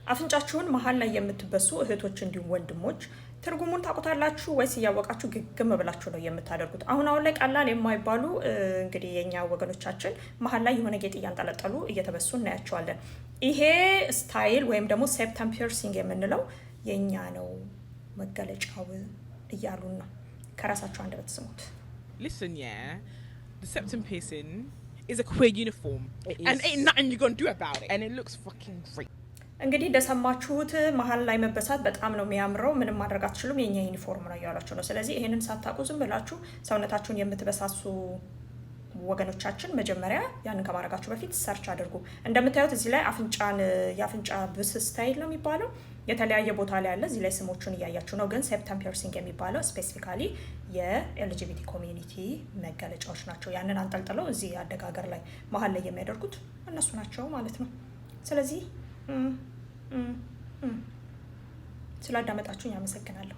አፍንጫችሁን መሀል ላይ የምትበሱ እህቶች እንዲሁም ወንድሞች ትርጉሙን ታውቁታላችሁ ወይስ እያወቃችሁ ግግም ብላችሁ ነው የምታደርጉት? አሁን ላይ ቀላል የማይባሉ እንግዲህ የኛ ወገኖቻችን መሀል ላይ የሆነ ጌጥ እያንጠለጠሉ እየተበሱ እናያቸዋለን። ይሄ ስታይል ወይም ደግሞ ሴፕተም ፒርሲንግ የምንለው የኛ ነው መገለጫው እያሉን ነው። ከራሳቸው አንደበት ስሙት። Listen, yeah, the septum piercing is a queer uniform, and ain't nothing you gonna do about it, and it looks fucking great. እንግዲህ እንደሰማችሁት መሀል ላይ መበሳት በጣም ነው የሚያምረው፣ ምንም ማድረግ አትችሉም፣ የኛ ዩኒፎርም ነው እያሏችሁ ነው። ስለዚህ ይሄንን ሳታውቁ ዝም ብላችሁ ሰውነታችሁን የምትበሳሱ ወገኖቻችን መጀመሪያ ያንን ከማድረጋችሁ በፊት ሰርች አድርጉ። እንደምታዩት እዚህ ላይ የአፍንጫ ብስ ስታይል ነው የሚባለው የተለያየ ቦታ ላይ ያለ፣ እዚህ ላይ ስሞቹን እያያችሁ ነው። ግን ሴፕተም ፒርሲንግ የሚባለው ስፔሲፊካሊ የኤልጂቢቲ ኮሚዩኒቲ መገለጫዎች ናቸው። ያንን አንጠልጥለው እዚህ አደጋገር ላይ መሀል ላይ የሚያደርጉት እነሱ ናቸው ማለት ነው። ስለዚህ ስላዳመጣችሁኝ አመሰግናለሁ።